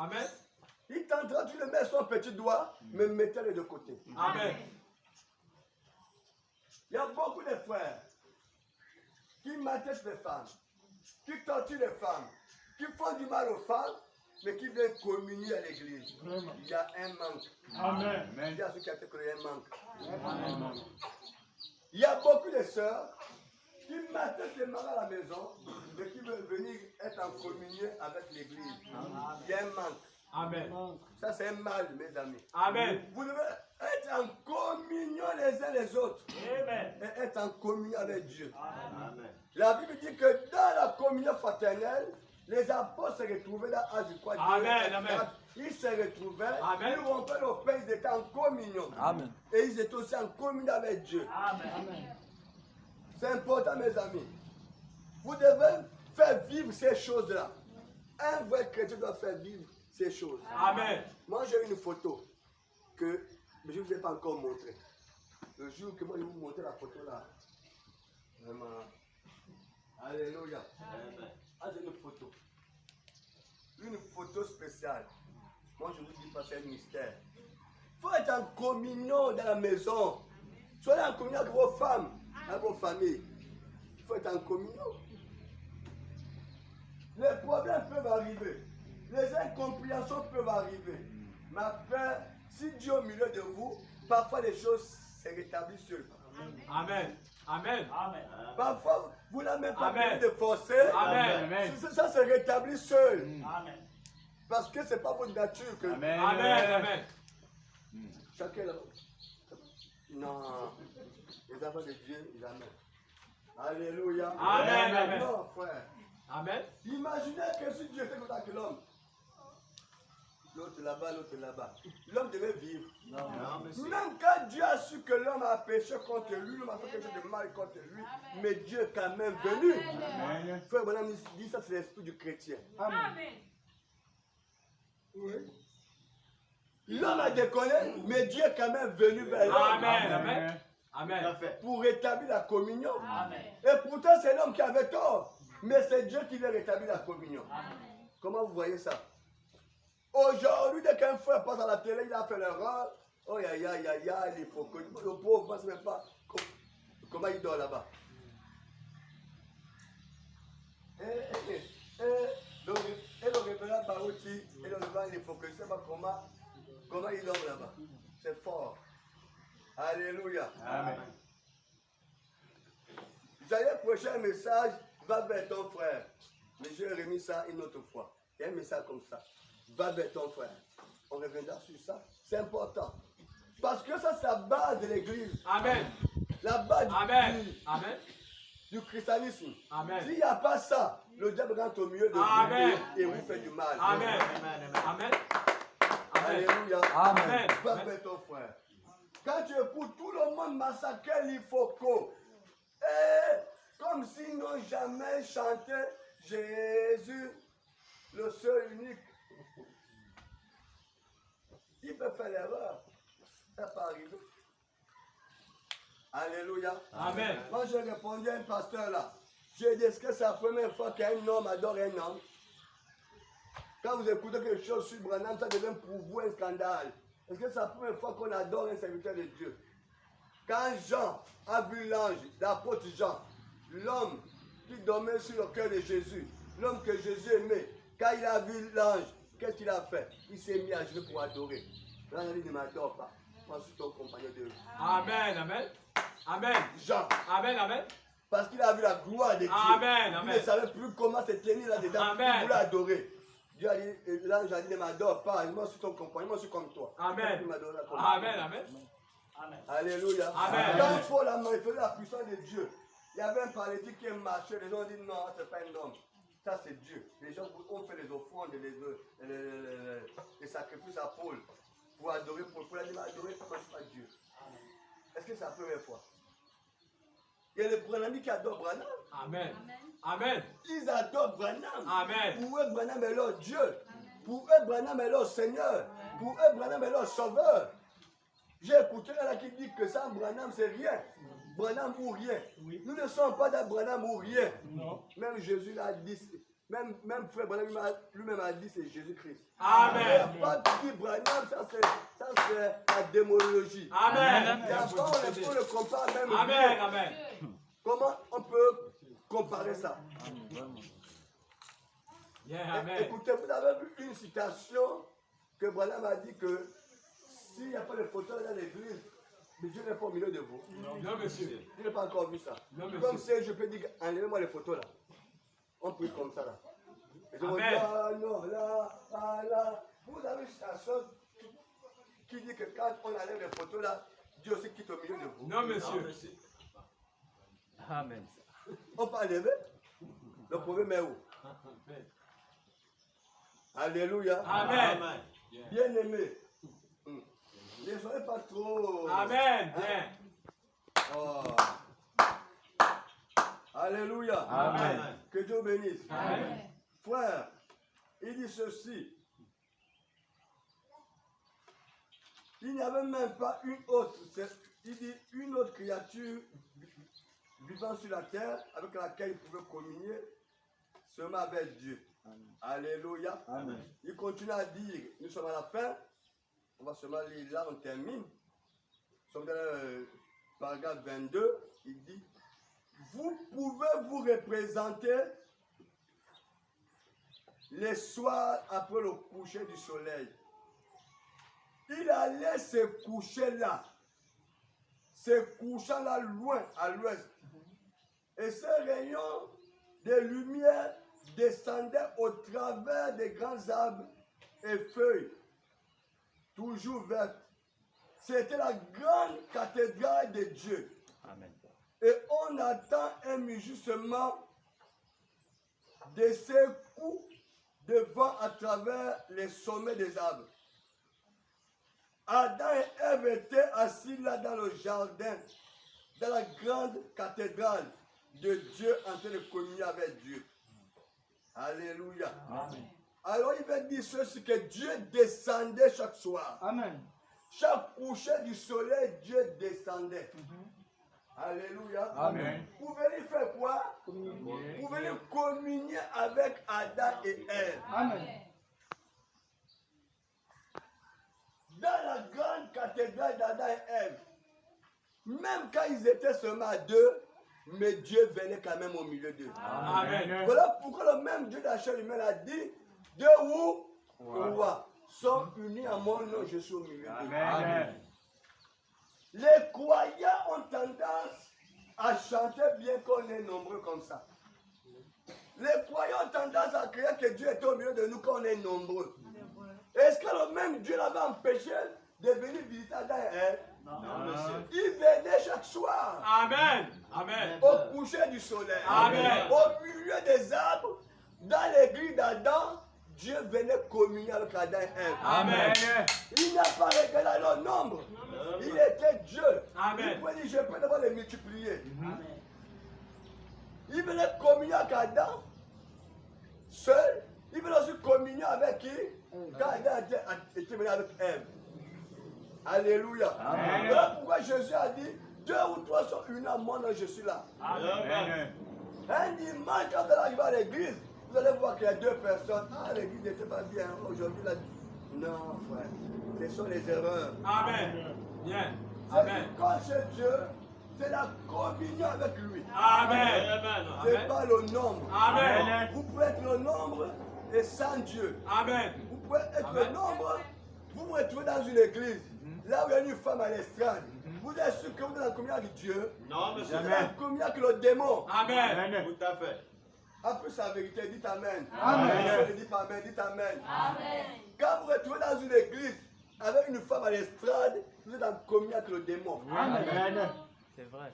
Amen. Il tentera, tu le mets son petit doigt, mais mettez-le de côté. Amen. Il y a beaucoup de frères qui maltraitent les femmes, qui torturent les femmes, qui font du mal aux femmes, mais qui viennent communier à l'église. Il y a un manque. Amen. Il y a ceux qui ont été créés un manque. Amen. Il y a beaucoup de sœurs qui maltraitent les maris à la maison, mais qui veulent venir être en communion avec l'église. Il y a un manque. Amen. Ça, c'est un mal, mes amis. Amen. Vous devez être en communion les uns les autres. Amen. Et être en communion avec Dieu. Amen. La Bible dit que dans la communion fraternelle, les apôtres se retrouvaient là, je crois. Amen, amen. Ils se retrouvaient, Amen. ils rompaient le pain, ils étaient en communion. Amen. Et ils étaient aussi en communion avec Dieu. Amen. C'est important, mes amis. Vous devez faire vivre ces choses-là. Un vrai chrétien doit faire vivre ces choses. Amen. Moi, j'ai une photo que je ne vous ai pas encore montrée. Le jour que moi, je vais vous montrer la photo là. Vraiment. Alléluia. Ah, c'est une photo. Une photo spéciale. Moi, je vous dis pas, c'est un mystère. Il faut être en communion dans la maison. Soyez en communion avec vos femmes, avec vos familles. Il faut être en communion. Les problèmes peuvent arriver. Les incompréhensions peuvent arriver. Mais après, si Dieu est au milieu de vous, parfois les choses se rétablissent seules. Amen. Amen. Amen. Parfois, vous n'avez même pas Amen. besoin de forcer. Amen. Ça se rétablit seul. Amen. Parce que ce n'est pas votre nature que. Amen. Amen. Amen. Chacun là. Non. Les enfants de Dieu, jamais. Alléluia. Amen, amen. Non, frère. Amen. Imaginez que si Dieu était comme ça que l'homme. L'autre là-bas, l'autre là-bas. L'homme devait vivre. Même quand Dieu a su que l'homme a péché contre lui, l'homme a fait quelque chose de mal contre lui, mais Dieu est quand même venu. Amen. Frère Bonhomme dit ça, c'est l'esprit du chrétien. Amen. Oui. L'homme a déconné, mais Dieu est quand même venu vers l'homme. Amen. Amen. Amen. Pour rétablir la communion. Amen. Et pourtant, c'est l'homme qui avait tort. Mais c'est Dieu qui veut rétablir la communion. Comment vous voyez ça? Aujourd'hui, dès qu'un frère passe à la télé, il a fait l'erreur. Oh, il faut que. Le pauvre ne sait même pas comment il dort là-bas. Et le révérend Barouti, et le révérend, il faut que je ne sais pas comment il dort là-bas. C'est fort. Alléluia. Amen. J'allais prêcher un message, va vers ton frère. Mais j'ai remis ça une autre fois. Il y a un message comme ça. Va vers ton frère. On reviendra sur ça. C'est important. Parce que ça, c'est la base de l'église. Amen. La base Amen. Amen. du christianisme. Amen. S'il n'y a pas ça, le diable rentre au milieu de Amen. vous et vous fait du mal. Amen. Amen. Alléluia. Amen. Va vers ton frère. Quand tu écoutes tout le monde massacrer l'Ifoko, comme s'ils n'ont jamais chanté Jésus, le seul unique. Il peut faire l'erreur. Ça peut arriver. Alléluia. Amen. Moi, j'ai répondu à un pasteur là. J'ai dit, est-ce que c'est la première fois qu'un homme adore un homme? Quand vous écoutez quelque chose sur Branham, ça devient pour vous un scandale. Est-ce que c'est la première fois qu'on adore un serviteur de Dieu? Quand Jean a vu l'ange, l'apôtre Jean, l'homme qui dormait sur le cœur de Jésus, l'homme que Jésus aimait, quand il a vu l'ange, qu'est-ce qu'il a fait? Il s'est mis à genoux pour adorer. L'ange a dit, ne m'adore pas. Moi, je suis ton compagnon de vie. Amen. Amen. Amen. Jean, Amen. Amen. parce qu'il a vu la gloire de Dieu. Amen, Il amen. ne savait plus comment se tenir là-dedans. Amen. Il voulait adorer. Dieu a dit, l'ange a dit, ne m'adore pas. Moi, je suis ton compagnon, moi, je suis comme toi. Amen. Il m'adore là comme Amen. Amen. Alléluia. Amen. Quand il faut la manifester la puissance de Dieu, il y avait un paralytique qui marchait. Les gens ont dit, non, ce n'est pas un homme. Ça, c'est Dieu. Les gens ont fait les offrandes, les sacrifices à Paul pour adorer, pour la dire, adorer, ça ne marche pas Dieu. Est-ce que c'est la première fois? Il y a les Branhamites qui adorent Branham. Amen. Amen. Ils adorent Branham. Amen. Pour eux, Branham est leur Dieu. Pour eux, Branham est leur Seigneur. Pour eux, Branham est leur Sauveur. J'ai écouté là qui dit que ça, Branham, c'est rien. Branham ou rien. Oui. Nous ne sommes pas dans Branham ou rien. Non. Même Jésus l'a dit. Même frère Branham lui-même a dit c'est Jésus-Christ. Amen. Il n'y a pas de dit Branham, ça c'est la démonologie. Amen. Et après on le compare même. Amen. Amen. Comment on peut comparer ça? Yeah, amen. Écoutez, vous avez vu une citation que Branham a dit que s'il n'y a pas de photos dans l'église, mais Dieu n'est pas au milieu de vous. Non, monsieur. Je n'ai pas encore vu ça. Non, monsieur. Comme si je peux dire, enlevez-moi les photos là. On prie comme ça là. Et je me dis, Amen. ah non, là. Vous avez une citation qui dit que quand on enlève les photos là, Dieu aussi quitte au milieu de vous. Non, monsieur. Amen. On peut enlever. Le problème est où? Alléluia. Amen. Bien aimé. Ne soyez pas trop. Amen. Bien. Oh. Alléluia. Amen. Que Dieu bénisse. Amen. Frère, il dit ceci. Il n'y avait même pas une autre. Il dit une autre créature vivant sur la terre avec laquelle il pouvait communier seulement avec Dieu. Alléluia. Amen. Il continue à dire, nous sommes à la fin. On va seulement lire là, on termine. Nous sommes dans le paragraphe 22. Il dit, vous pouvez vous représenter les soirs après le coucher du soleil. Il allait se coucher là. Se couchant là loin à l'ouest. Et ces rayons de lumière descendaient au travers des grands arbres et feuilles, toujours vertes. C'était la grande cathédrale de Dieu. Amen. Et on attend un mugissement de ses coups de vent à travers les sommets des arbres. Adam et Ève étaient assis là dans le jardin, dans la grande cathédrale de Dieu en train de communier avec Dieu. Alléluia. Amen. Alors il va dire ceci, que Dieu descendait chaque soir. Amen. Chaque coucher du soleil, Dieu descendait. Alléluia. Amen. Vous venez faire quoi? Vous venez communier avec Adam et Ève. Amen. Dans la grande cathédrale d'Adam et Ève. Même quand ils étaient seulement à deux, mais Dieu venait quand même au milieu d'eux. Amen. Voilà pourquoi le même Dieu de la chair humaine a dit, deux ou trois sont unis à mon nom, je suis au milieu d'eux. Amen. Les croyants ont tendance à chanter bien qu'on est nombreux comme ça. Les croyants ont tendance à croire que Dieu est au milieu de nous quand on est nombreux. Est-ce que le même Dieu l'avait empêché de venir visiter Adam et Ève? Non, monsieur. Il venait chaque soir Amen. Amen. au coucher du soleil. Amen. Au milieu des arbres, dans l'église d'Adam, Dieu venait communier avec Adam et Ève. Amen. Il n'a pas regardé leur nombre. Il était Dieu. Amen. Il pouvait dire, je peux d'abord les multiplier. Il venait communier avec Adam seul. Il venait aussi communier avec qui? Quand Adam était venu avec Ève. Alléluia. Amen. Voilà pourquoi Jésus a dit, deux ou trois sont unis à mon nom, je suis là. Amen. Un dimanche, quand vous allez arriver à l'église, vous allez voir qu'il y a deux personnes. Ah, l'église n'était pas bien. Aujourd'hui, là. Non, frère. Ce sont les erreurs. Amen. Bien. C'est Amen. quand c'est Dieu, c'est la communion avec lui. Amen. C'est Amen. pas le nombre. Amen. Vous pouvez être le nombre et sans Dieu. Amen. Vous pouvez être Amen. le nombre. Vous vous retrouvez dans une église. Là où il y a une femme à l'estrade. Vous êtes sûr que vous êtes en communion avec Dieu. Non, Vous monsieur. êtes en communion avec le démon. Amen. Tout à fait. Après sa vérité, dites Amen. Amen. Ne dites pas Amen, dites Amen. Amen. Quand vous vous retrouvez dans une église avec une femme à l'estrade, vous êtes en communion avec le démon. Amen. C'est vrai.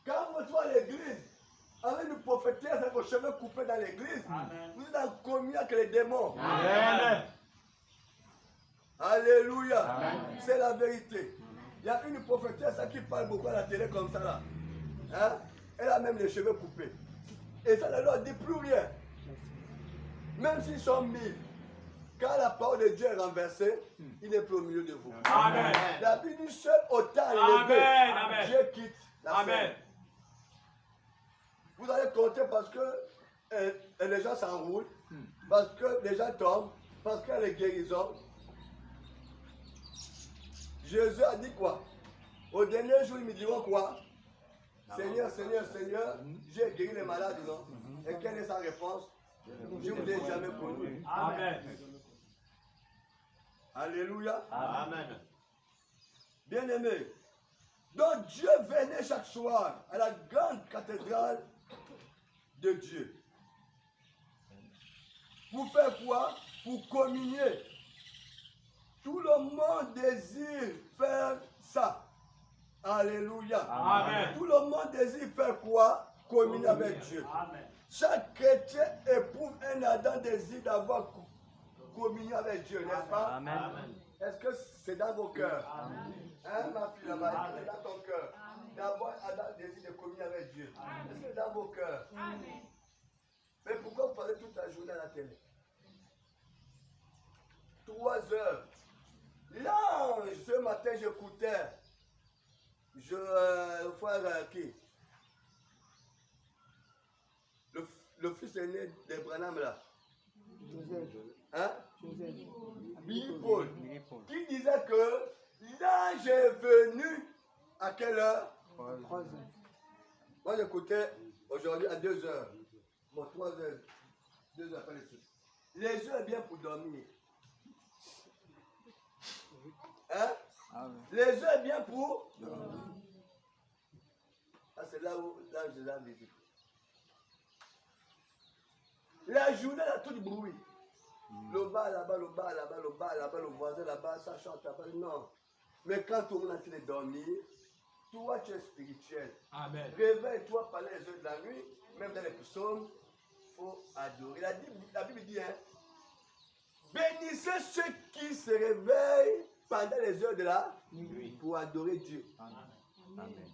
Quand vous vous retrouvez à l'église avec une prophétesse avec vos cheveux coupés dans l'église, vous êtes en communion avec les démons. Amen. Alléluia. Amen. C'est la vérité. Il y a une prophétesse qui parle beaucoup à la télé comme ça là. Hein? Elle a même les cheveux coupés. Et ça ne leur dit plus rien. Même s'ils sont 1000. Quand la parole de Dieu est renversée, il n'est plus au milieu de vous. Amen. La Bible dit seul autant élevé, Amen. Amen. Dieu quitte la Amen. scène. Vous allez compter parce que et les gens s'enroulent, parce que les gens tombent, parce qu'il y a les guérisons. Jésus a dit quoi? Au dernier jour, ils me diront quoi? Seigneur, Seigneur, Seigneur, j'ai guéri les malades, non? Et quelle est sa réponse? Je ne vous ai jamais connu. Amen. Alléluia. Amen. Bien-aimé, donc Dieu venait chaque soir à la grande cathédrale de Dieu. Pour faire quoi? Pour communier. Tout le monde désire faire ça. Alléluia. Amen. Tout le monde désire faire quoi? Communier avec Dieu. Amen. Chaque chrétien éprouve un ardent désir d'avoir communié avec Dieu, n'est-ce pas? Amen. Est-ce que c'est dans vos cœurs? Amen. Hein, ma fille là-bas, c'est dans ton cœur. D'avoir un ardent désir de communier avec Dieu. Est-ce que c'est dans vos cœurs? Mais pourquoi vous parlez toute la journée à la télé? 3 heures. Là, ce matin, j'écoutais. Frère qui? Le fils aîné de Branham là. Hein? Billy Paul. Qui disait que l'ange est venu à quelle heure? 3 heures. Moi j'écoutais aujourd'hui à 2 heures. Bon, 3 heures. 2 heures après les soucis. Les yeux est bien pour dormir. Hein? Les yeux est bien pour dormir. Ah, c'est là où l'ange de la visite. La journée, il y a tout le bruit. Le bas là-bas, le bas là-bas, le bas là-bas, le voisin là-bas, ça chante là-bas. Non. Mais quand tout le monde est en train de dormir, toi tu es spirituel. Amen. Réveille-toi pendant les heures de la nuit, même dans les psaumes, il faut adorer. La Bible dit, hein, bénissez ceux qui se réveillent pendant les heures de la nuit pour adorer Dieu. Amen.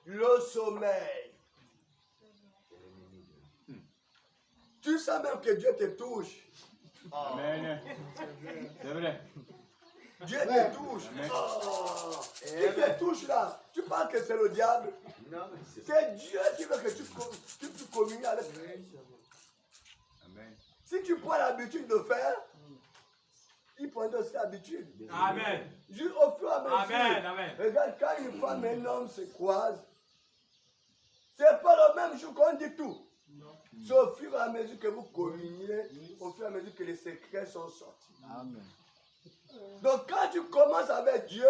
Le sommeil. Tu sens même que Dieu te touche. Amen. C'est vrai. Dieu te touche. Oh. Qui te touche là? Tu penses que c'est le diable? C'est Dieu qui veut que tu communies avec lui. Amen. Si tu prends l'habitude de faire, il prend aussi l'habitude. Amen. Juste au fur et à mesure. Amen. Amen. Regarde, quand une femme et un homme se croisent, c'est pas le même jour qu'on dit tout. C'est au fur et à mesure que vous communiez, au fur et à mesure que les secrets sont sortis. Amen. Donc quand tu commences avec Dieu,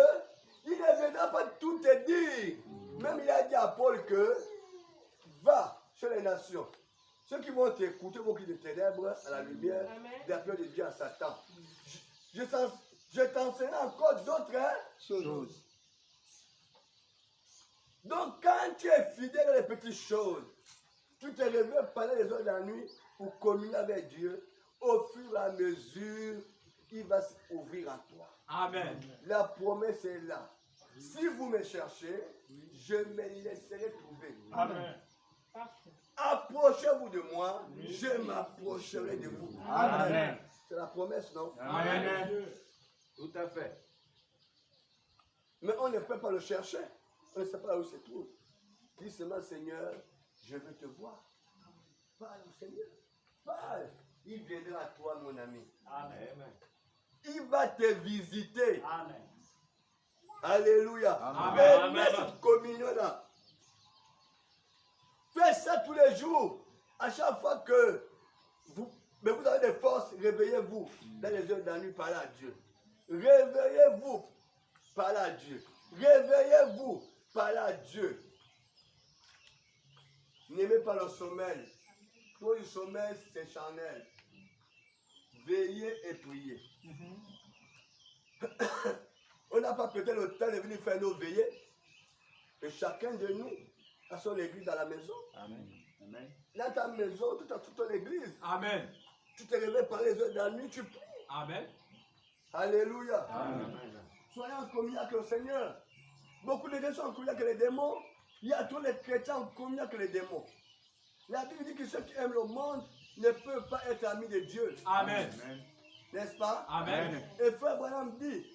il ne viendra pas tout te dire. Même il a dit à Paul que va chez les nations. Ceux qui vont t'écouter vont quitter les ténèbres à la lumière, de la peur de Dieu à Satan. Je t'enseigne encore d'autres choses. Donc quand tu es fidèle à les petites choses, tu te réveilles pendant les heures de la nuit pour communier avec Dieu. Au fur et à mesure, il va s'ouvrir en toi. Amen. La promesse est là. Si vous me cherchez, je me laisserai trouver. Amen. Approchez-vous de moi, je m'approcherai de vous. Amen. C'est la promesse, non? Amen. Tout à fait. Mais on ne peut pas le chercher. On ne sait pas où se trouve. Dis seulement, Seigneur, je veux te voir. Parle au Seigneur. Parle. Il viendra à toi, mon ami. Amen. Il va te visiter. Amen. Alléluia. Amen. Mais cette communion-là, fais ça tous les jours. À chaque fois que vous avez des forces, réveillez-vous dans les heures de la nuit, parlez à Dieu. Réveillez-vous, parlez à Dieu. Réveillez-vous, parlez à Dieu. N'aimez pas le sommeil. Tout le sommeil, c'est charnel. Veillez et priez. On n'a pas peut-être le temps de venir faire nos veillées. Et chacun de nous a son église à la maison. Amen. Amen. Dans ta maison, tout ton église. Amen. Tu te réveilles par les heures de la nuit, tu pries. Amen. Alléluia. Amen. Soyez en communion avec le Seigneur. Beaucoup de gens sont en communion avec les démons. Il y a tous les chrétiens en communion avec les démons. La Bible dit que ceux qui aiment le monde ne peuvent pas être amis de Dieu. Amen. N'est-ce pas? Amen. Et Frère Branham dit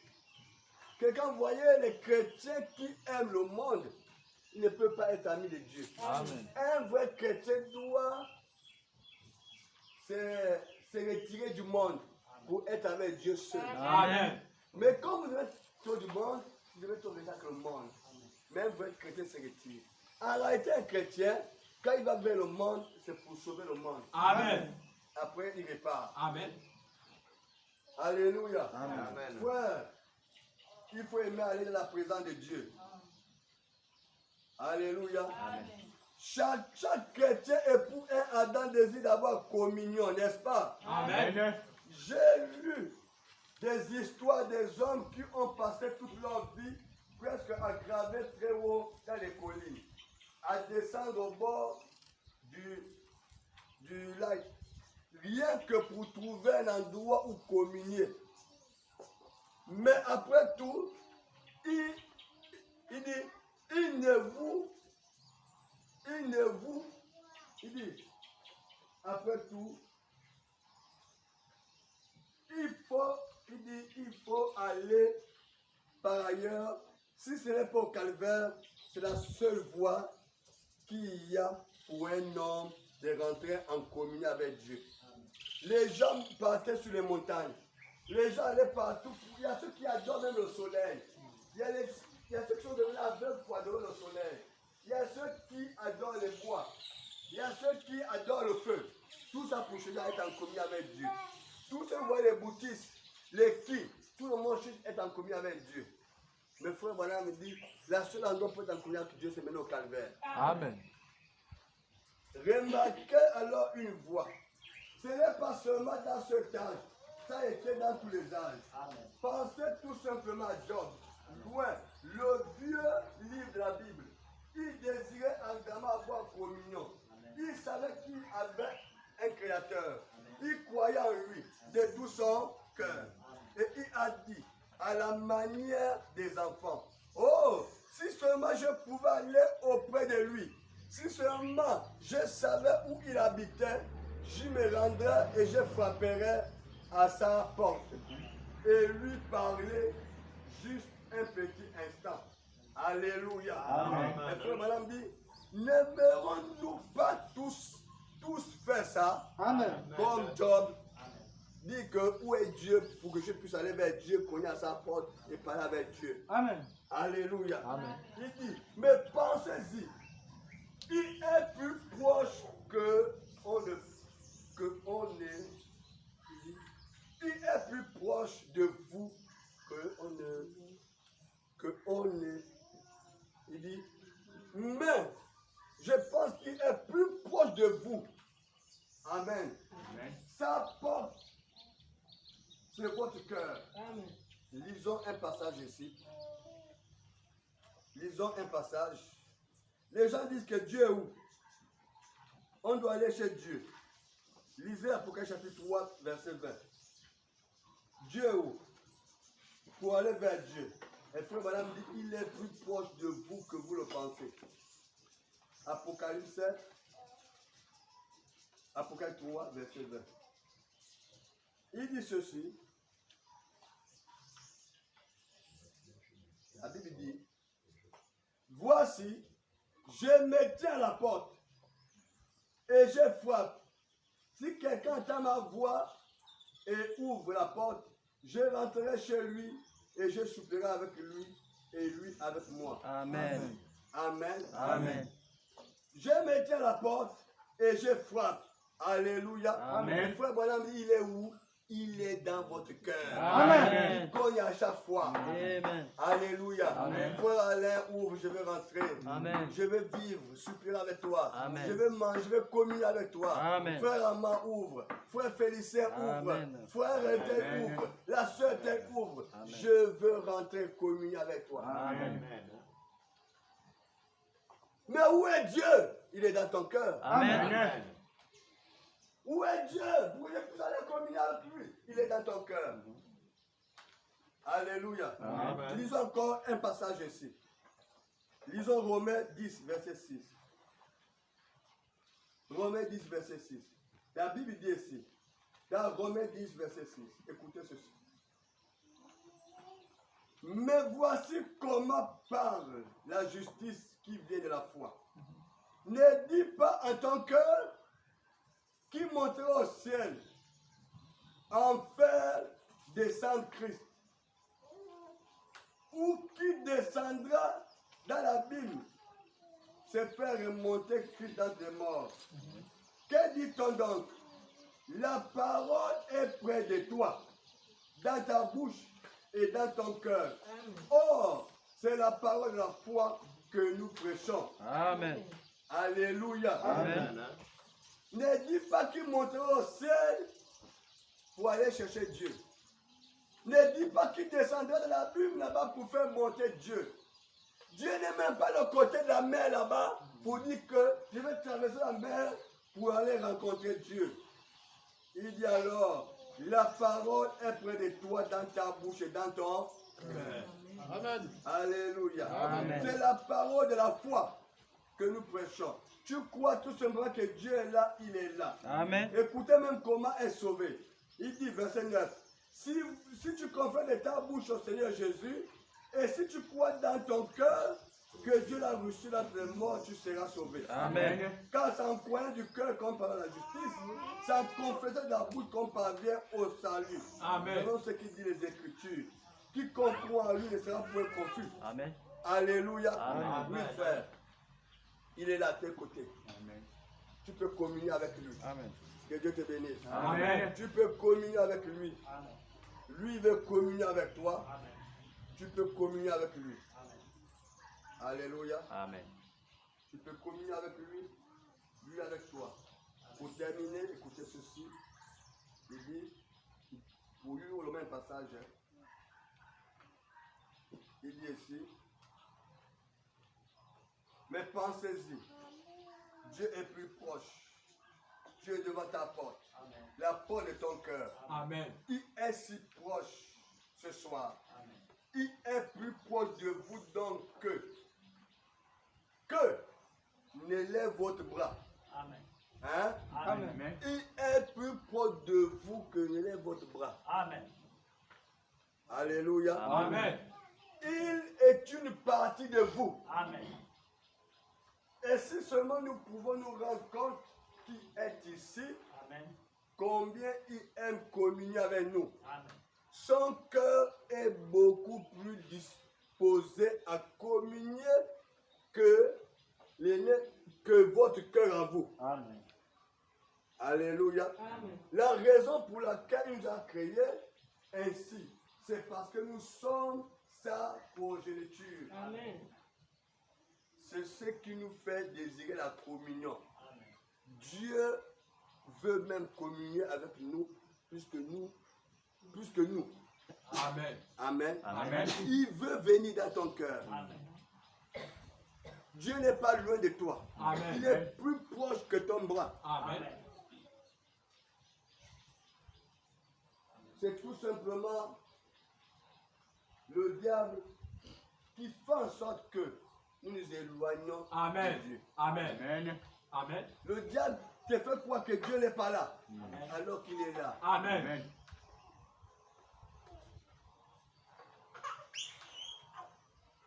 que quand vous voyez les chrétiens qui aiment le monde, ils ne peuvent pas être amis de Dieu. Amen. Un vrai chrétien doit se retirer du monde pour être avec Dieu seul. Amen. Mais quand vous êtes trop du monde, vous devez trouver ça que le monde. Même votre chrétien se retire. En réalité, un chrétien, quand il va vers le monde, c'est pour sauver le monde. Amen. Après, il repart. Amen. Alléluia. Amen. Frère, il faut aimer aller dans la présence de Dieu. Alléluia. Chaque chrétien éprouve un ardent désir d'avoir communion, n'est-ce pas? Amen. J'ai lu des histoires des hommes qui ont passé toute leur vie presque à graver très haut dans les collines, à descendre au bord du lac, rien que pour trouver un endroit où communier. Mais après tout, il dit, après tout, il faut aller par ailleurs. Si ce n'est pas au calvaire, c'est la seule voie qu'il y a pour un homme de rentrer en communion avec Dieu. Les gens partaient sur les montagnes. Les gens allaient partout. Il y a ceux qui adorent même le soleil. Il y a ceux qui sont devenus aveugles pour adorer le soleil. Il y a ceux qui adorent les bois. Il y a ceux qui adorent le feu. Tout ça pour chercher à être en communion avec Dieu. Tous ceux qui voient les bouddhistes, les qui, tout le monde cherche à être en communion avec Dieu. Mais frère voilà me dit, la seule endroit pour être en communion avec Dieu, c'est maintenant au calvaire. Amen. Remarquez alors une voie. Ce n'est pas seulement dans ce temps, ça a été dans tous les âges. Pensez tout simplement à Job. Loin, le vieux livre de la Bible. Il désirait ardemment avoir communion. Il savait qu'il avait un créateur. Il croyait en lui de tout son cœur. Et il a dit, à la manière des enfants, oh, si seulement je pouvais aller auprès de lui, si seulement je savais où il habitait, je me rendrais et je frapperais à sa porte et lui parler juste un petit instant. Alléluia. Amen. Et frère madame dit, n'aimerons-nous pas tous faire ça? Amen. Comme Job dit que où est Dieu pour que je puisse aller vers Dieu, cogner à sa porte et parler avec Dieu. Amen. Alléluia. Amen. Il dit, mais pensez-y, il est plus proche il est plus proche de vous il dit, mais je pense qu'il est plus proche de vous. Amen. Amen. Sa porte, c'est votre cœur. Amen. Lisons un passage ici. Lisons un passage. Les gens disent que Dieu est où? On doit aller chez Dieu. Lisez Apocalypse chapitre 3, verset 20. Dieu est où? Pour aller vers Dieu. Et frère madame dit, il est plus proche de vous que vous le pensez. Apocalypse 3, verset 20. Il dit ceci. La Bible dit, voici, je me tiens à la porte et je frappe. Si quelqu'un entend ma voix et ouvre la porte, je rentrerai chez lui et je souperai avec lui et lui avec moi. Amen. Amen. Amen. Je me tiens à la porte et je frappe. Alléluia. Amen. Le frère Branham, il est où? Il est dans votre cœur. Amen. Il cogne à chaque fois. Amen. Alléluia. Amen. Frère Alain, ouvre, je vais rentrer. Amen. Je vais vivre, supplier avec toi. Amen. Je vais manger, je vais communier avec toi. Amen. Frère Amand, ouvre. Frère Félicien, ouvre. Amen. Frère Tel, Amen. ouvre. La soeur Tel, ouvre. Amen. Je veux rentrer communier avec toi. Amen. Mais où est Dieu? Il est dans ton cœur. Amen. Où est Dieu? Pour que je puisse aller communier avec lui. Il est dans ton cœur. Alléluia. Amen. Lisons encore un passage ici. Lisons Romains 10, verset 6. Romains 10, verset 6. La Bible dit ici, dans Romains 10, verset 6, écoutez ceci. Mais voici comment parle la justice qui vient de la foi. Ne dis pas en ton cœur, qui montera au ciel en faire descendre Christ, ou qui descendra dans l'abîme, c'est faire remonter Christ dans les morts. Que dit-on donc? La parole est près de toi, dans ta bouche et dans ton cœur. Or, c'est la parole de la foi que nous prêchons. Amen. Alléluia. Amen. Ne dis pas qu'il montera au ciel pour aller chercher Dieu. Ne dis pas qu'il descendra de l'abîme là-bas pour faire monter Dieu. Dieu n'est même pas le côté de la mer là-bas pour dire que je vais traverser la mer pour aller rencontrer Dieu. Il dit alors, la parole est près de toi dans ta bouche et dans ton cœur. Amen. Alléluia. Amen. C'est la parole de la foi que nous prêchons. Tu crois tout simplement que Dieu est là, il est là. Amen. Écoutez même comment est sauvé. Il dit, verset 9, si tu confesses de ta bouche au Seigneur Jésus, et si tu crois dans ton cœur que Dieu l'a reçu dans les morts, tu seras sauvé. Amen. Car c'est en croyant du cœur qu'on parvient à la justice, c'est en confessant de la bouche qu'on parvient au salut. Amen. Selon ce qui dit les Écritures. Quiconque croit en lui ne sera point confus. Amen. Alléluia. Amen. Oui, frère. Il est là à tes côtés. Amen. Tu peux communier avec lui. Amen. Que Dieu te bénisse. Amen. Tu peux communier avec lui. Lui veut communier avec toi. Tu peux communier avec lui. Alléluia. Amen. Tu peux communier avec lui. Lui avec toi. Pour terminer, écoutez ceci. Il dit, pour lui le même passage, hein. Il dit ici, mais pensez-y, Dieu est plus proche. Dieu est devant ta porte. La porte de ton cœur. Amen. Il est si proche ce soir. Il est plus proche de vous donc que n'élève votre bras. Amen. Hein? Amen. Amen. Il est plus proche de vous que n'élève votre bras. Amen. Alléluia. Amen. Il est une partie de vous. Amen. Et si seulement nous pouvons nous rendre compte qu'il est ici, Amen. combien il aime communier avec nous. Amen. Son cœur est beaucoup plus disposé à communier que votre cœur en vous. Amen. Alléluia. Amen. La raison pour laquelle il nous a créés ainsi, c'est parce que nous sommes sa progéniture. Amen. C'est ce qui nous fait désirer la communion. Dieu veut même communier avec nous plus que nous. Amen. Amen. Amen. Il veut venir dans ton cœur. Amen. Dieu n'est pas loin de toi. Amen. Il est plus proche que ton bras. Amen. C'est tout simplement le diable qui fait en sorte que nous nous éloignons Amen. de Dieu. Amen. Amen. Amen. Le diable te fait croire que Dieu n'est pas là, alors qu'il est là. Amen. Amen.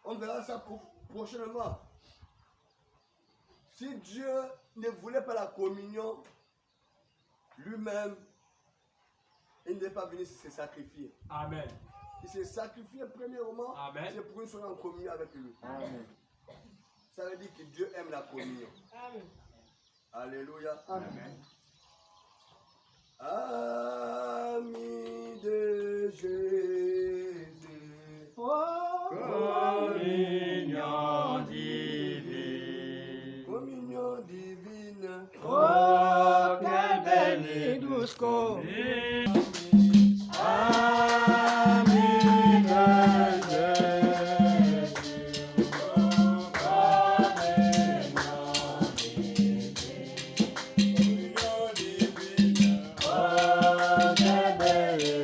On verra ça prochainement. Si Dieu ne voulait pas la communion, lui-même, il n'est pas venu se sacrifier. Amen. Il s'est sacrifié premièrement, Amen. c'est pour que nous soyons en communion avec lui. Amen. Ça veut dire que Dieu aime la communion. Amen. Alléluia. Amen. Ami de Jésus. Communion divine. Communion divine. Oh, quelle belle et douce communion. Ami de Jésus. Communion divine. Oh, quelle belle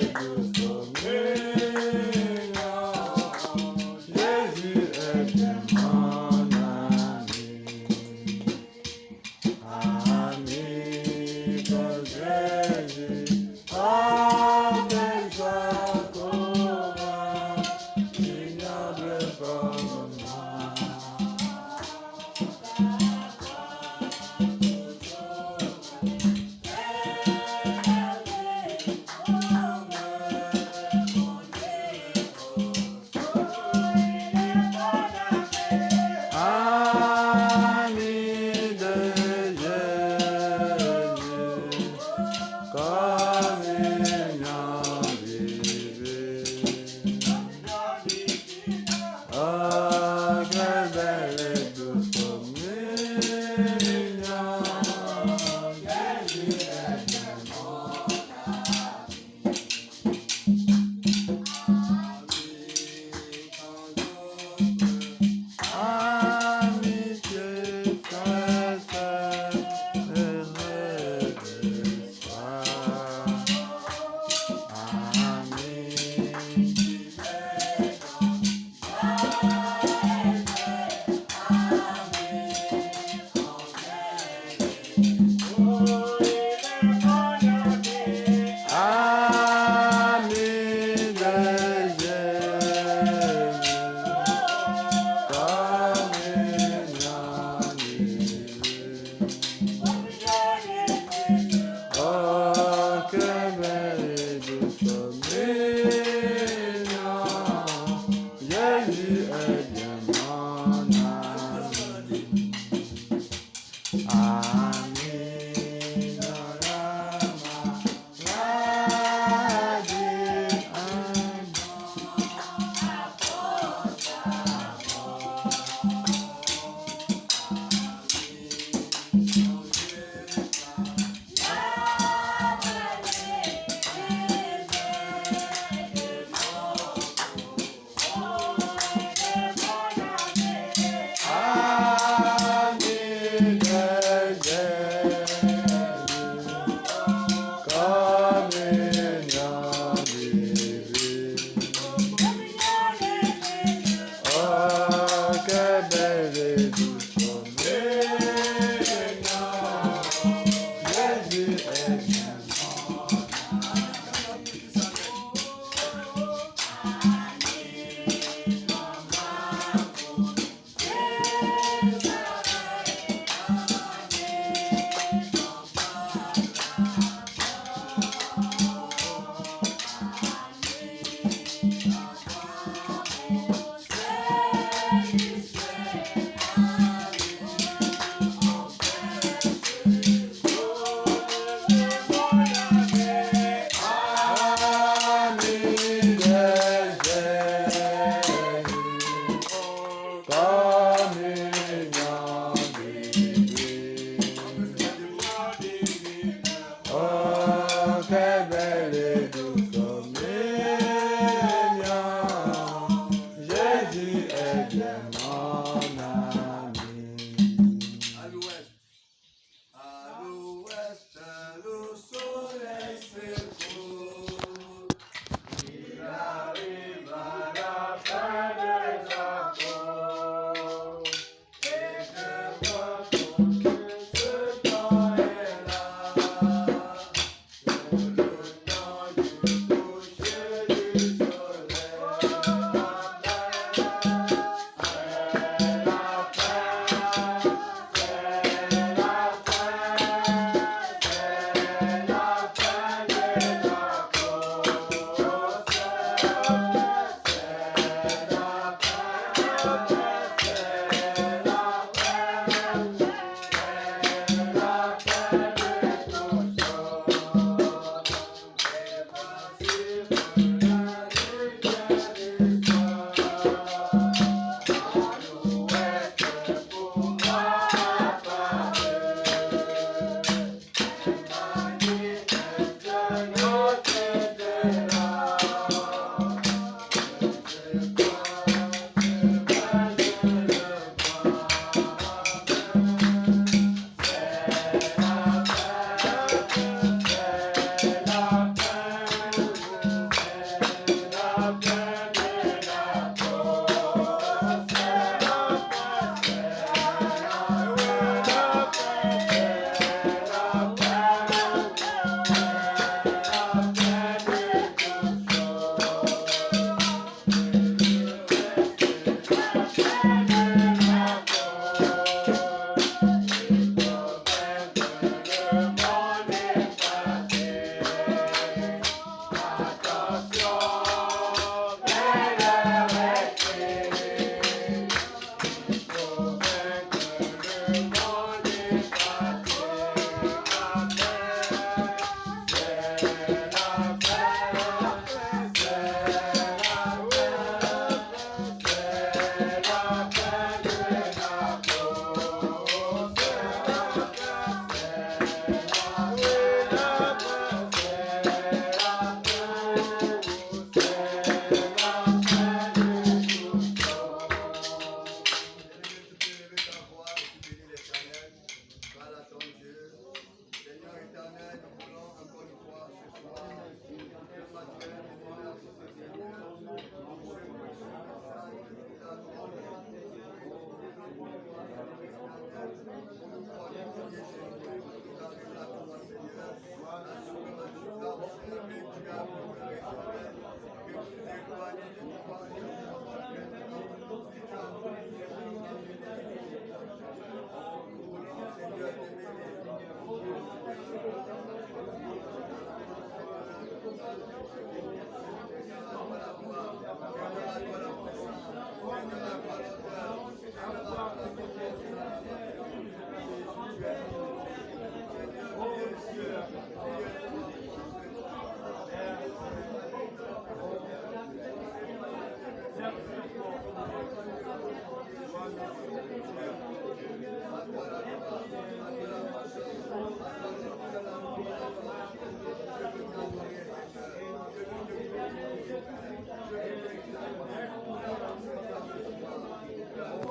Amen.